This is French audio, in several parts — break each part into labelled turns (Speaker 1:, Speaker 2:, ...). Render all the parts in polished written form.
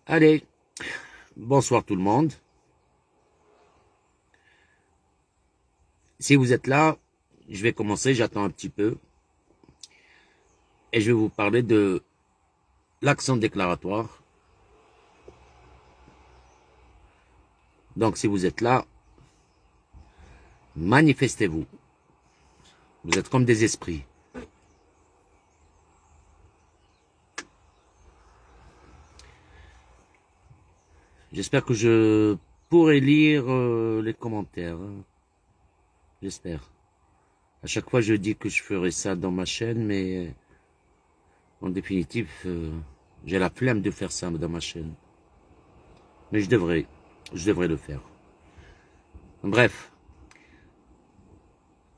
Speaker 1: Allez, bonsoir tout le monde. Si vous êtes là, je vais commencer, j'attends un petit peu. Et je vais vous parler de l'action déclaratoire. Donc si vous êtes là, manifestez-vous. Vous êtes comme des esprits. J'espère que je pourrai lire les commentaires. J'espère. À chaque fois, je dis que je ferai ça dans ma chaîne, mais en définitive, j'ai la flemme de faire ça dans ma chaîne. Mais je devrais le faire. Bref.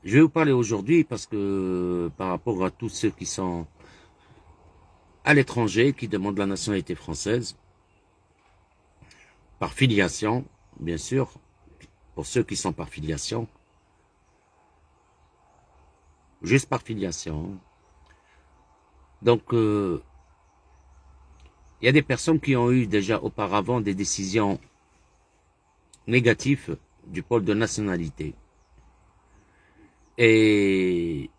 Speaker 1: Je vais vous parler aujourd'hui parce que par rapport à tous ceux qui sont à l'étranger, qui demandent la nationalité française, par filiation, bien sûr, pour ceux qui sont par filiation, juste par filiation. Donc, il y a des personnes qui ont eu déjà auparavant des décisions négatives du pôle de nationalité. Et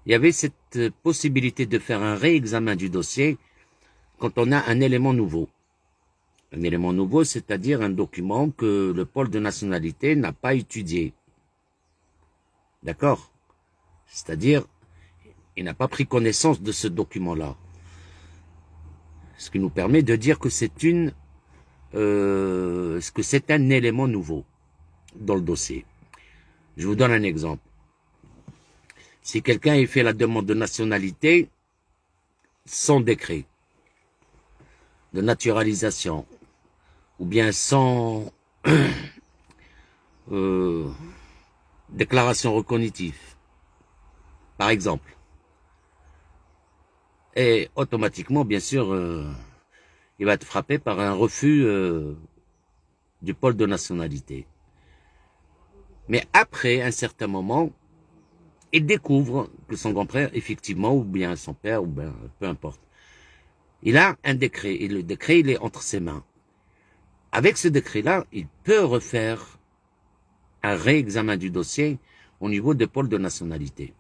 Speaker 1: il y avait cette possibilité de faire un réexamen du dossier quand on a un élément nouveau. Un élément nouveau, c'est-à-dire un document que le pôle de nationalité n'a pas étudié. D'accord? C'est-à-dire, il n'a pas pris connaissance de ce document-là. Ce qui nous permet de dire que c'est un élément nouveau dans le dossier. Je vous donne un exemple. Si quelqu'un fait la demande de nationalité sans décret de naturalisation, ou bien sans déclaration recognitive, par exemple, et automatiquement, bien sûr, il va être frappé par un refus du pôle de nationalité. Mais après un certain moment, il découvre que son grand-père, effectivement, ou bien son père, ou bien peu importe, il a un décret, et le décret, il est entre ses mains. Avec ce décret-là, il peut refaire un réexamen du dossier au niveau des pôles de nationalité.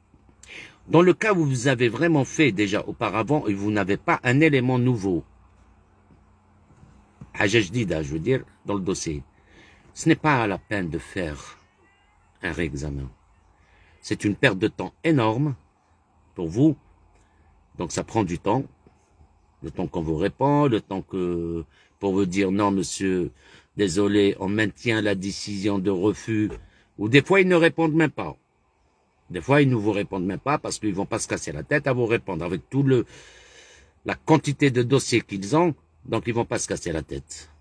Speaker 1: Dans le cas où vous avez vraiment fait déjà auparavant et vous n'avez pas un élément nouveau, Hajajdida, je veux dire, dans le dossier, ce n'est pas la peine de faire un réexamen. C'est une perte de temps énorme pour vous, donc ça prend du temps. Le temps qu'on vous répond, le temps que pour vous dire non monsieur, désolé, on maintient la décision de refus, ou des fois ils ne répondent même pas. Des fois ils ne vous répondent même pas parce qu'ils vont pas se casser la tête à vous répondre avec la quantité de dossiers qu'ils ont, donc ils vont pas se casser la tête.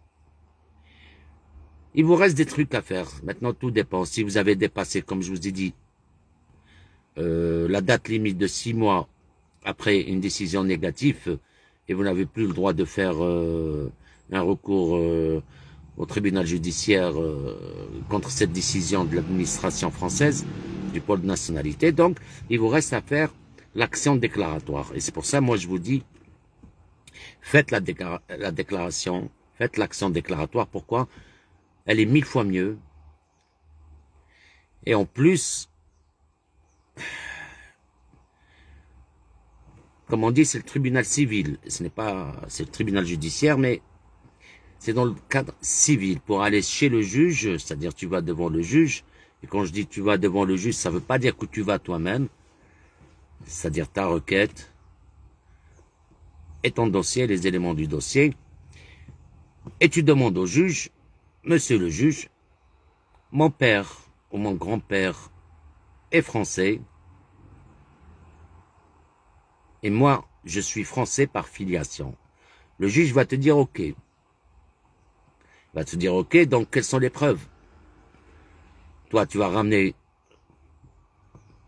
Speaker 1: Il vous reste des trucs à faire. Maintenant tout dépend. Si vous avez dépassé, comme je vous ai dit, la date limite de 6 mois après une décision négative, et vous n'avez plus le droit de faire un recours au tribunal judiciaire contre cette décision de l'administration française, du pôle de nationalité. Donc, il vous reste à faire l'action déclaratoire. Et c'est pour ça, moi, je vous dis, faites la déclaration, faites l'action déclaratoire. Pourquoi? Elle est 1000 fois mieux. Et en plus, comme on dit, c'est le tribunal civil. Ce n'est pas, c'est le tribunal judiciaire, mais c'est dans le cadre civil. Pour aller chez le juge, c'est-à-dire tu vas devant le juge. Et quand je dis tu vas devant le juge, ça ne veut pas dire que tu vas toi-même. C'est-à-dire ta requête et ton dossier, les éléments du dossier. Et tu demandes au juge, monsieur le juge, mon père ou mon grand-père est français. Et moi, je suis français par filiation. Le juge va te dire OK. Il va te dire OK, donc quelles sont les preuves? Toi, tu vas ramener,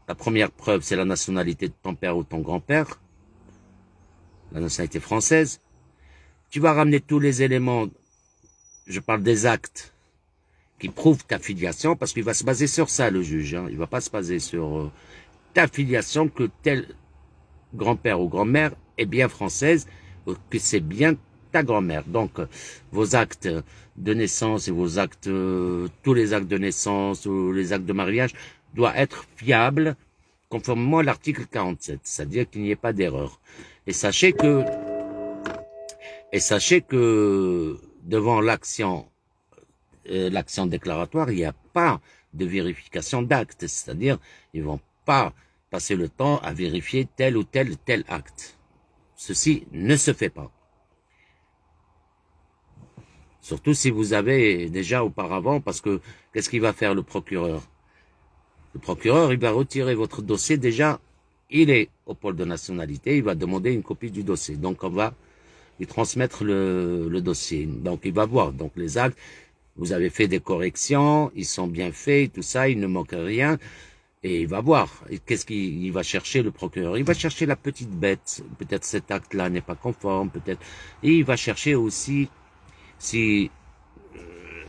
Speaker 1: la première preuve, c'est la nationalité de ton père ou ton grand-père, la nationalité française. Tu vas ramener tous les éléments, je parle des actes, qui prouvent ta filiation, parce qu'il va se baser sur ça, le juge. Hein. Il ne va pas se baser sur ta filiation, que tel grand-père ou grand-mère est bien française, que c'est bien ta grand-mère. Donc, vos actes de naissance et vos actes, tous les actes de naissance ou les actes de mariage doivent être fiables conformément à l'article 47, c'est-à-dire qu'il n'y ait pas d'erreur. Et sachez que devant l'action déclaratoire, il n'y a pas de vérification d'actes, c'est-à-dire ils vont pas passer le temps à vérifier tel ou tel acte. Ceci ne se fait pas. Surtout si vous avez déjà auparavant, parce que qu'est-ce qu'il va faire le procureur? Le procureur, il va retirer votre dossier. Déjà, il est au pôle de nationalité, il va demander une copie du dossier. Donc, on va lui transmettre le dossier. Donc, il va voir. Donc, les actes, vous avez fait des corrections, ils sont bien faits, tout ça, il ne manque rien. Et il va voir. Qu'est-ce qu'il va chercher, le procureur? Il va chercher la petite bête. Peut-être cet acte-là n'est pas conforme, peut-être. Et il va chercher aussi si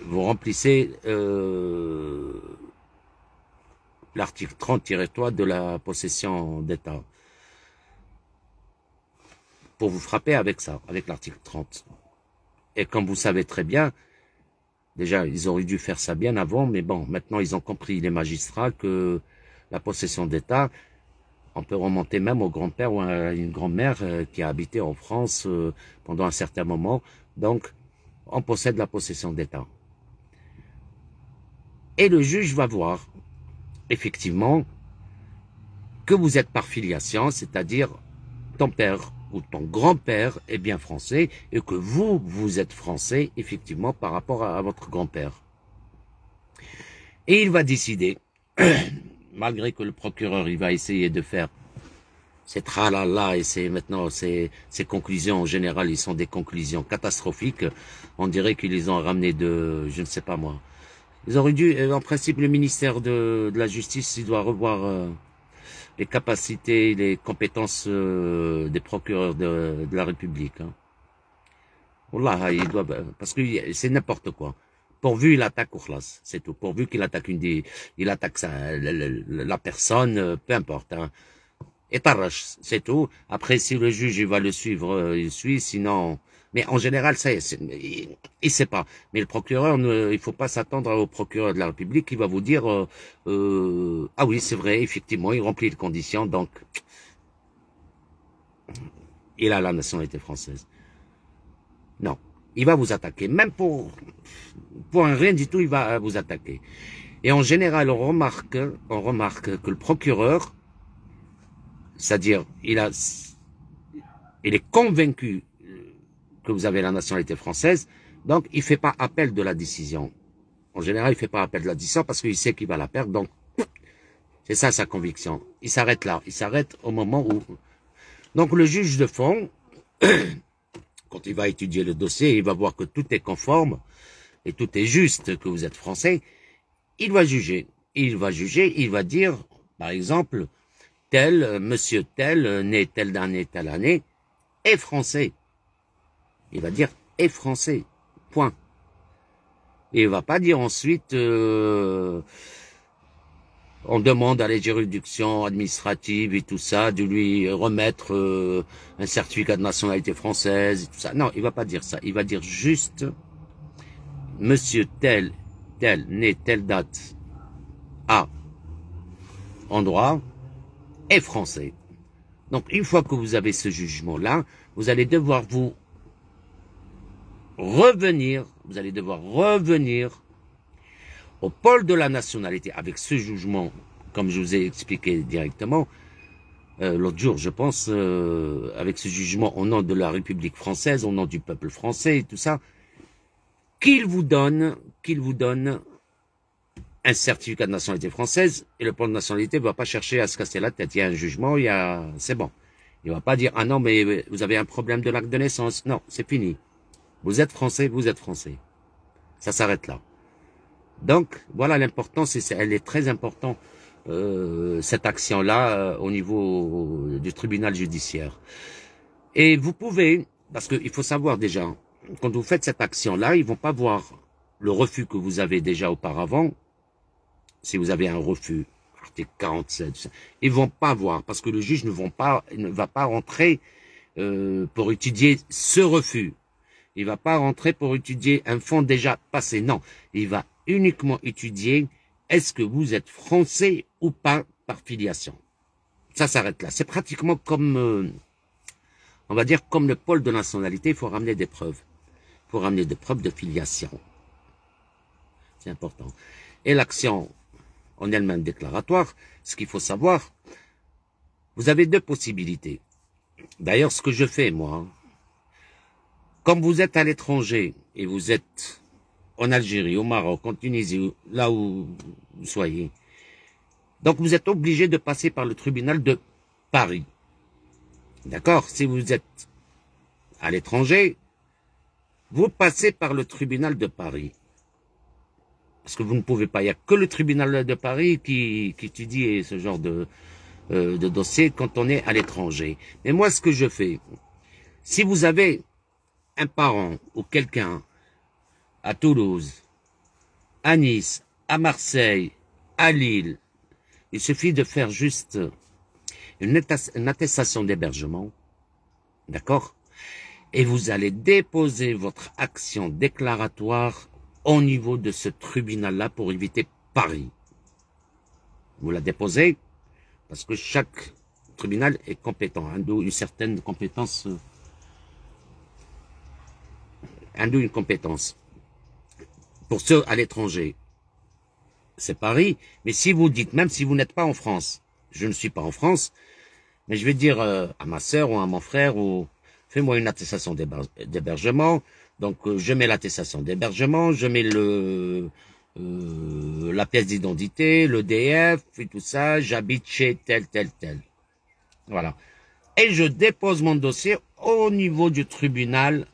Speaker 1: vous remplissez l'article 30-3 de la possession d'État. Pour vous frapper avec ça, avec l'article 30. Et comme vous savez très bien, déjà, ils auraient dû faire ça bien avant, mais bon, maintenant ils ont compris, les magistrats, que la possession d'État, on peut remonter même au grand-père ou à une grand-mère qui a habité en France pendant un certain moment. Donc, on possède la possession d'État. Et le juge va voir, effectivement, que vous êtes par filiation, c'est-à-dire ton père ou ton grand-père est bien français et que vous êtes français, effectivement, par rapport à votre grand-père. Et il va décider, malgré que le procureur, il va essayer de faire ces tralala et maintenant ces conclusions, en général, ils sont des conclusions catastrophiques. On dirait qu'ils les ont ramenées de, je ne sais pas moi. Ils auraient dû, en principe, le ministère de la Justice, il doit revoir les capacités, les compétences des procureurs de la République. Hein. Wallah, il doit, parce que c'est n'importe quoi. Pourvu il attaque Okhlas, c'est tout. Pourvu qu'il attaque il attaque ça, la personne, peu importe. Hein. Et t'arrache, c'est tout. Après, si le juge il va le suivre, il suit. Sinon, mais en général, ça, il sait pas. Mais le procureur, il faut pas s'attendre au procureur de la République qui va vous dire ah oui, c'est vrai, effectivement, il remplit les conditions, donc il a la nationalité française. Non, il va vous attaquer, même pour un rien du tout, il va vous attaquer. Et en général, on remarque que le procureur, c'est-à-dire, il est convaincu que vous avez la nationalité française, donc il fait pas appel de la décision. En général, il fait pas appel de la décision parce qu'il sait qu'il va la perdre, donc c'est ça sa conviction. Il s'arrête là, il s'arrête au moment où... Donc le juge de fond, quand il va étudier le dossier, il va voir que tout est conforme et tout est juste, que vous êtes français, il va juger. Il va dire, par exemple, tel, monsieur tel, né telle année, est français. Il va dire est français. Point. Et il va pas dire ensuite on demande à les juridictions administratives et tout ça de lui remettre un certificat de nationalité française et tout ça. Non, il va pas dire ça. Il va dire juste monsieur tel, né telle date, à endroit, est français. Donc, une fois que vous avez ce jugement-là, vous allez devoir revenir au pôle de la nationalité avec ce jugement, comme je vous ai expliqué directement l'autre jour, je pense, avec ce jugement au nom de la République française, au nom du peuple français et tout ça, qu'il vous donne un certificat de nationalité française, et le pôle de nationalité ne va pas chercher à se casser la tête. Il y a un jugement, c'est bon. Il ne va pas dire, ah non, mais vous avez un problème de l'acte de naissance. Non, c'est fini. Vous êtes français, vous êtes français. Ça s'arrête là. Donc, voilà l'importance, elle est très importante, cette action-là, au niveau du tribunal judiciaire. Et vous pouvez, parce qu'il faut savoir déjà, quand vous faites cette action-là, ils vont pas voir le refus que vous avez déjà auparavant. Si vous avez un refus, article 47, ils vont pas voir, parce que le juge ne va pas rentrer pour étudier ce refus. Il va pas rentrer pour étudier un fonds déjà passé. Non, il va uniquement étudier est-ce que vous êtes français ou pas par filiation. Ça s'arrête là. C'est pratiquement comme, on va dire, comme le pôle de nationalité. Il faut ramener des preuves. Il faut ramener des preuves de filiation. C'est important. Et l'action en elle-même déclaratoire, ce qu'il faut savoir, vous avez deux possibilités. D'ailleurs, ce que je fais, moi, comme vous êtes à l'étranger et vous êtes en Algérie, au Maroc, en Tunisie, là où vous soyez, donc vous êtes obligé de passer par le tribunal de Paris. D'accord? Si vous êtes à l'étranger, vous passez par le tribunal de Paris. Parce que vous ne pouvez pas, il n'y a que le tribunal de Paris qui étudie ce genre de dossier quand on est à l'étranger. Mais moi, ce que je fais, si vous avez un parent ou quelqu'un à Toulouse, à Nice, à Marseille, à Lille, il suffit de faire juste une attestation d'hébergement, d'accord? Et vous allez déposer votre action déclaratoire au niveau de ce tribunal-là pour éviter Paris. Vous la déposez parce que chaque tribunal est compétent, une certaine compétence, une compétence. Pour ceux à l'étranger, c'est Paris. Mais si vous dites, même si vous n'êtes pas en France, je ne suis pas en France, mais je vais dire à ma sœur ou à mon frère, ou fais-moi une attestation d'hébergement. Donc je mets l'attestation d'hébergement, je mets la pièce d'identité, le DF, et tout ça, j'habite chez tel. Voilà. Et je dépose mon dossier au niveau du tribunal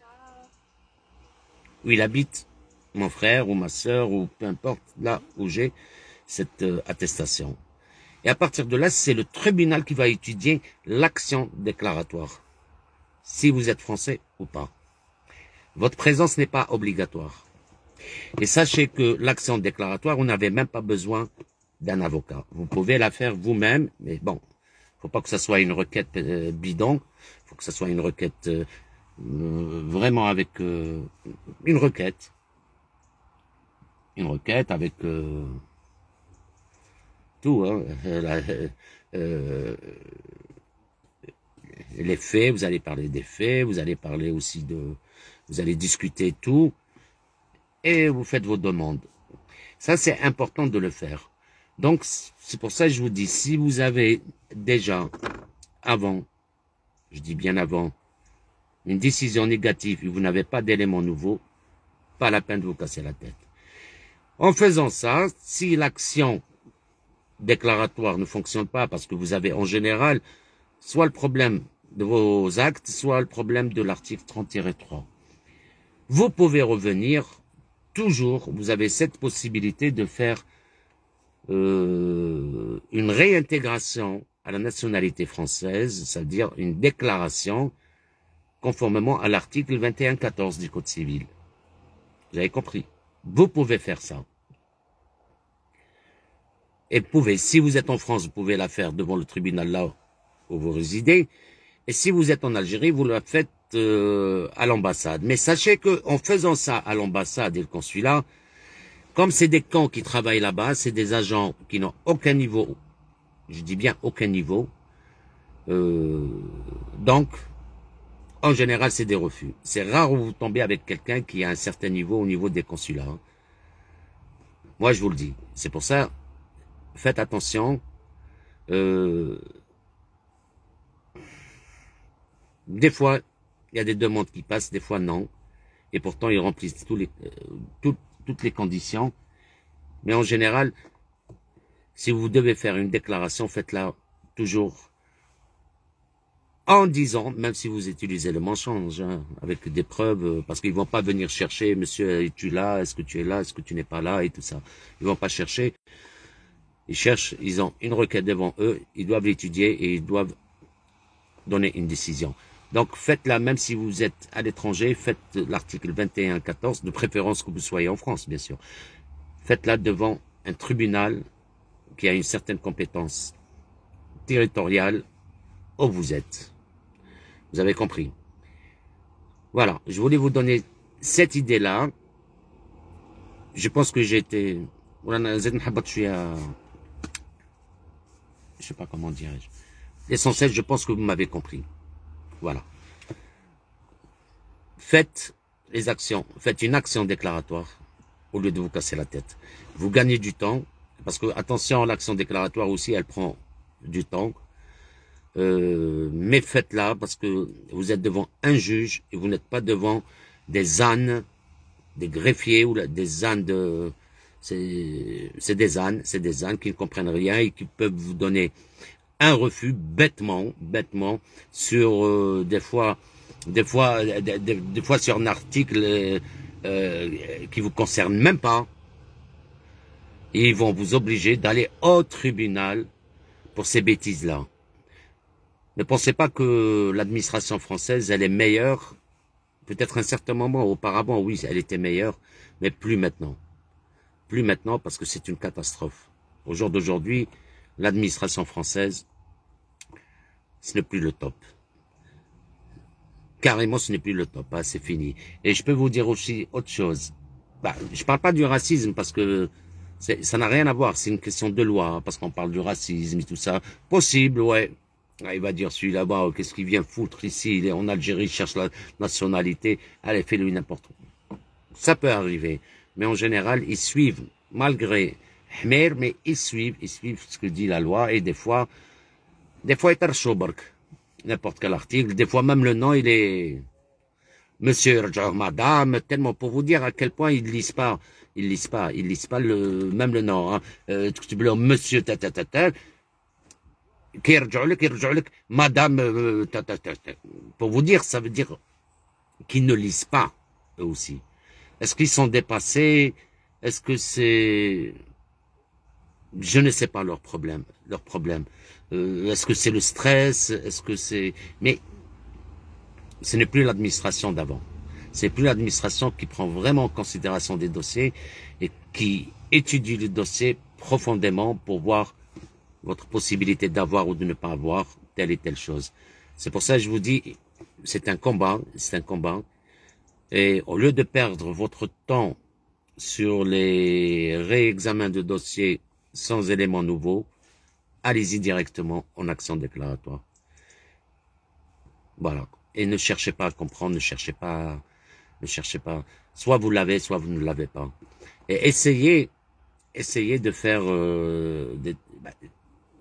Speaker 1: où il habite, mon frère ou ma sœur, ou peu importe, là où j'ai cette attestation. Et à partir de là, c'est le tribunal qui va étudier l'action déclaratoire, si vous êtes français ou pas. Votre présence n'est pas obligatoire. Et sachez que l'action déclaratoire, vous n'avez même pas besoin d'un avocat. Vous pouvez la faire vous-même, mais bon, faut pas que ça soit une requête bidon, faut que ça soit une requête vraiment avec une requête avec tout, hein, les faits, vous allez parler des faits, vous allez parler aussi vous allez discuter tout, et vous faites vos demandes. Ça, c'est important de le faire. Donc, c'est pour ça que je vous dis, si vous avez déjà, avant, je dis bien avant, une décision négative et vous n'avez pas d'éléments nouveaux, pas la peine de vous casser la tête. En faisant ça, si l'action déclaratoire ne fonctionne pas, parce que vous avez en général soit le problème de vos actes, soit le problème de l'article 30-3. Vous pouvez revenir, toujours, vous avez cette possibilité de faire une réintégration à la nationalité française, c'est-à-dire une déclaration conformément à l'article 21-14 du Code civil. Vous avez compris? Vous pouvez faire ça. Et vous pouvez, si vous êtes en France, vous pouvez la faire devant le tribunal là où vous résidez. Et si vous êtes en Algérie, vous la faites à l'ambassade. Mais sachez que en faisant ça à l'ambassade et le consulat, comme c'est des camps qui travaillent là-bas, c'est des agents qui n'ont aucun niveau, je dis bien aucun niveau, donc en général c'est des refus. C'est rare où vous tombez avec quelqu'un qui a un certain niveau au niveau des consulats. Hein. Moi je vous le dis, c'est pour ça, faites attention. Des fois, il y a des demandes qui passent, des fois non. Et pourtant, ils remplissent toutes les conditions. Mais en général, si vous devez faire une déclaration, faites-la toujours en disant, même si vous utilisez le mensonge, hein, avec des preuves, parce qu'ils vont pas venir chercher, monsieur, es-tu là, est-ce que tu es là, est-ce que tu n'es pas là, et tout ça. Ils vont pas chercher. Ils cherchent, ils ont une requête devant eux, ils doivent l'étudier et ils doivent donner une décision. Donc faites-la, même si vous êtes à l'étranger, faites l'article 21-14, de préférence que vous soyez en France, bien sûr. Faites-la devant un tribunal qui a une certaine compétence territoriale où vous êtes. Vous avez compris. Voilà, je voulais vous donner cette idée-là. Je pense que j'ai été... Je sais pas comment dirais-je. L'essentiel, je pense que vous m'avez compris. Voilà. Faites les actions, faites une action déclaratoire au lieu de vous casser la tête. Vous gagnez du temps, parce que, attention, l'action déclaratoire aussi, elle prend du temps. Mais faites-la parce que vous êtes devant un juge et vous n'êtes pas devant des ânes, des greffiers ou des ânes de... C'est des ânes qui ne comprennent rien et qui peuvent vous donner un refus bêtement sur des fois sur un article qui vous concerne même pas. Et ils vont vous obliger d'aller au tribunal pour ces bêtises-là. Ne pensez pas que l'administration française, elle est meilleure. Peut-être à un certain moment, auparavant, oui, elle était meilleure, mais plus maintenant. Plus maintenant parce que c'est une catastrophe. Au jour d'aujourd'hui, l'administration française, ce n'est plus le top. Carrément, ce n'est plus le top, hein, c'est fini. Et je peux vous dire aussi autre chose. Bah, je parle pas du racisme parce que ça n'a rien à voir, c'est une question de loi, hein, parce qu'on parle du racisme et tout ça. Possible, ouais. Ah, il va dire celui là-bas, qu'est-ce qu'il vient foutre ici, il est en Algérie, il cherche la nationalité. Allez, fais-lui n'importe quoi. Ça peut arriver. Mais en général, ils suivent, malgré Hmer, mais ils suivent ce que dit la loi, et des fois, ils tarchoubark. N'importe quel article, des fois même le nom, il est Monsieur, Madame, tellement pour vous dire à quel point ils lisent pas même le nom, hein. Monsieur, Madame, pour vous dire, ça veut dire qu'ils ne lisent pas, eux aussi. Est-ce qu'ils sont dépassés? Est-ce que c'est... Je ne sais pas leur problème. Est-ce que c'est le stress? Est-ce que c'est... Mais ce n'est plus l'administration d'avant. C'est plus l'administration qui prend vraiment en considération des dossiers et qui étudie le dossier profondément pour voir votre possibilité d'avoir ou de ne pas avoir telle et telle chose. C'est pour ça que je vous dis, c'est un combat. Et au lieu de perdre votre temps sur les réexamens de dossiers sans éléments nouveaux, allez-y directement en action déclaratoire. Voilà. Et ne cherchez pas à comprendre, ne cherchez pas. Soit vous l'avez, soit vous ne l'avez pas. Et essayez de faire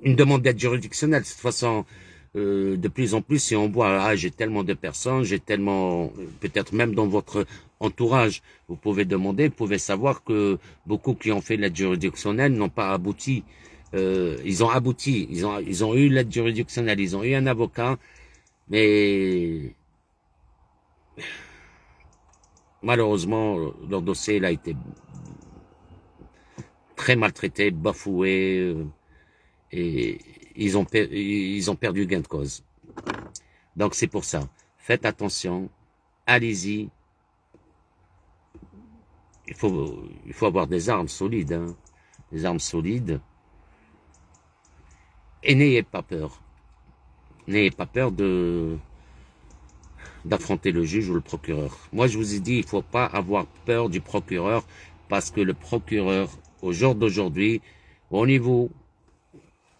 Speaker 1: une demande d'aide juridictionnelle. De toute façon, de plus en plus, si on voit, j'ai tellement de personnes, j'ai tellement, peut-être même dans votre entourage, vous pouvez demander, vous pouvez savoir que beaucoup qui ont fait l'aide juridictionnelle n'ont pas abouti. Ils ont abouti, ils ont eu l'aide juridictionnelle, ils ont eu un avocat, mais malheureusement, leur dossier il a été très maltraité, bafoué, et ils ont perdu gain de cause. Donc c'est pour ça. Faites attention, allez-y. Il faut avoir des armes solides, hein, des armes solides. Et n'ayez pas peur. N'ayez pas peur d'affronter le juge ou le procureur. Moi, je vous ai dit, il ne faut pas avoir peur du procureur parce que le procureur, au jour d'aujourd'hui, au niveau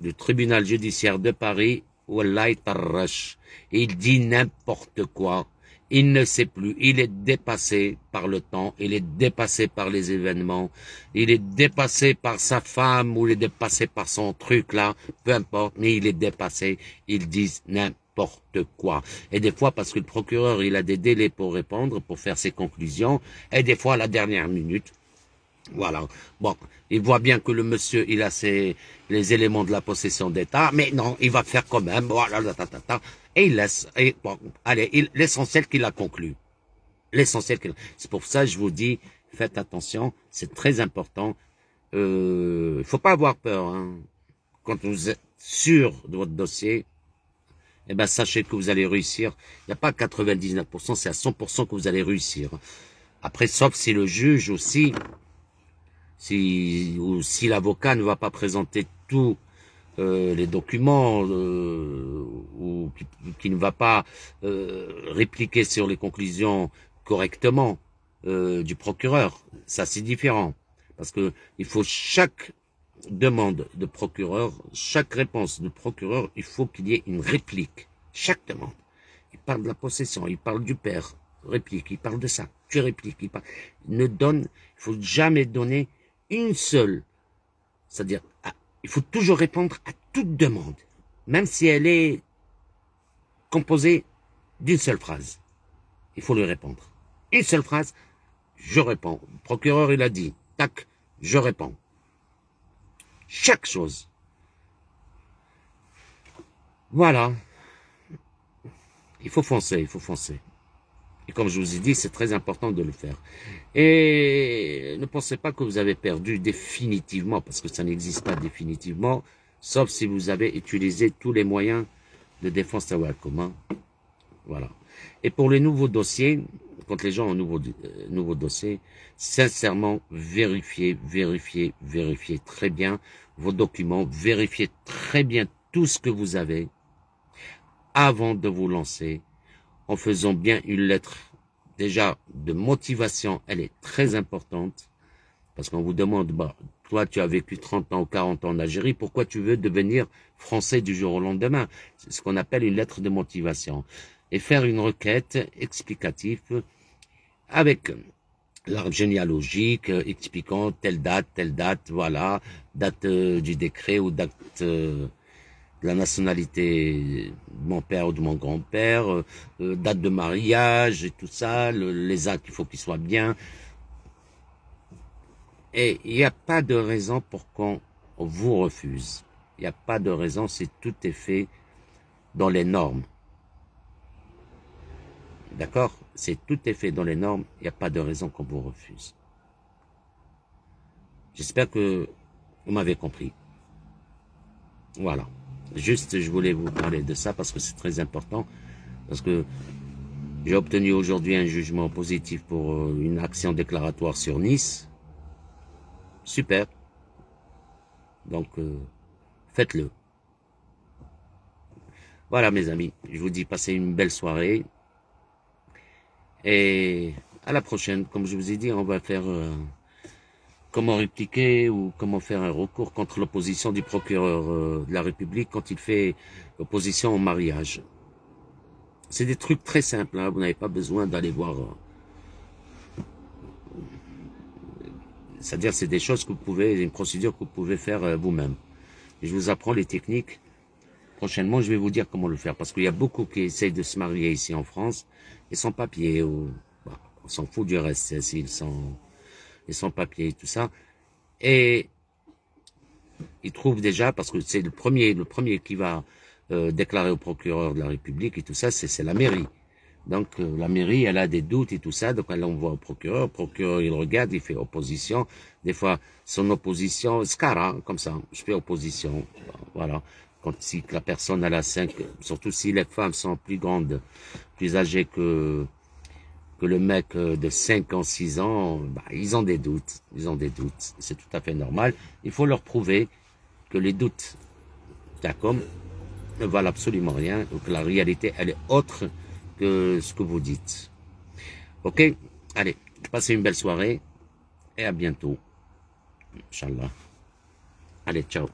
Speaker 1: du tribunal judiciaire de Paris, Wallah Tarrash, il dit n'importe quoi. Il ne sait plus. Il est dépassé par le temps. Il est dépassé par les événements. Il est dépassé par sa femme ou il est dépassé par son truc là. Peu importe, mais il est dépassé. Ils disent n'importe quoi. Et des fois, parce que le procureur, il a des délais pour répondre, pour faire ses conclusions. Et des fois, à la dernière minute. Voilà. Bon, il voit bien que le monsieur, il a les éléments de la possession d'État, mais non, il va faire quand même. Voilà, et il laisse. Et bon, allez, l'essentiel qu'il a conclu. L'essentiel qu'il. C'est pour ça que je vous dis, faites attention, c'est très important. Il faut pas avoir peur. Hein. Quand vous êtes sûr de votre dossier, eh ben sachez que vous allez réussir. Il n'y a pas 99%, c'est à 100% que vous allez réussir. Après, sauf si le juge aussi. Si l'avocat ne va pas présenter tout les documents ou qui ne va pas répliquer sur les conclusions correctement du procureur. Ça, c'est différent. Parce que il faut chaque demande de procureur, chaque réponse de procureur, il faut qu'il y ait une réplique. Chaque demande. Il parle de la possession, il parle du père, réplique, il parle de ça, tu répliques, il parle. Il faut jamais donner une seule. C'est-à-dire, il faut toujours répondre à toute demande, même si elle est composée d'une seule phrase. Il faut lui répondre. Une seule phrase, je réponds. Le procureur, il a dit, tac, je réponds. Chaque chose. Voilà. Il faut foncer, il faut foncer. Et comme je vous ai dit, c'est très important de le faire. Et ne pensez pas que vous avez perdu définitivement, parce que ça n'existe pas définitivement, sauf si vous avez utilisé tous les moyens de défense à commun. Voilà. Et pour les nouveaux dossiers, quand les gens ont un nouveau dossier, sincèrement, vérifiez très bien vos documents, vérifiez très bien tout ce que vous avez avant de vous lancer, en faisant bien une lettre déjà de motivation. Elle est très importante, parce qu'on vous demande, bah, toi tu as vécu 30 ans ou 40 ans en Algérie, pourquoi tu veux devenir français du jour au lendemain? C'est ce qu'on appelle une lettre de motivation. Et faire une requête explicative avec l'arbre généalogique expliquant telle date, voilà, date du décret ou date de la nationalité de mon père ou de mon grand-père, date de mariage et tout ça, les actes, il faut qu'ils soient bien. Et il n'y a pas de raison pour qu'on vous refuse. Il n'y a pas de raison si tout est fait dans les normes. D'accord? Si tout est fait dans les normes, il n'y a pas de raison qu'on vous refuse. J'espère que vous m'avez compris. Voilà. Juste, je voulais vous parler de ça parce que c'est très important. Parce que j'ai obtenu aujourd'hui un jugement positif pour une action déclaratoire sur Nice. Super. Donc, faites-le. Voilà, mes amis. Je vous dis, passez une belle soirée. Et à la prochaine. Comme je vous ai dit, on va faire comment répliquer ou comment faire un recours contre l'opposition du procureur de la République quand il fait opposition au mariage. C'est des trucs très simples, hein, vous n'avez pas besoin d'aller voir. C'est-à-dire, c'est des choses que vous pouvez, une procédure que vous pouvez faire vous-même. Et je vous apprends les techniques. Prochainement, je vais vous dire comment le faire, parce qu'il y a beaucoup qui essayent de se marier ici en France, et sans papier, ou bah, on s'en fout du reste, s'ils sont sans papier et tout ça. Et ils trouvent déjà, parce que c'est le premier qui va déclarer au procureur de la République et tout ça, c'est la mairie. Donc la mairie, elle a des doutes et tout ça, donc elle envoie au procureur. Le procureur, il regarde, il fait opposition. Des fois, son opposition, scara, comme ça, je fais opposition. Voilà. Quand si la personne elle a 5, surtout si les femmes sont plus grandes, plus âgées que le mec de 5 ans, 6 ans, bah, ils ont des doutes. Ils ont des doutes. C'est tout à fait normal. Il faut leur prouver que les doutes d'Acom ne valent absolument rien, ou que la réalité, elle est autre que ce que vous dites. Ok? Allez, passez une belle soirée et à bientôt. Inch'Allah. Allez, ciao.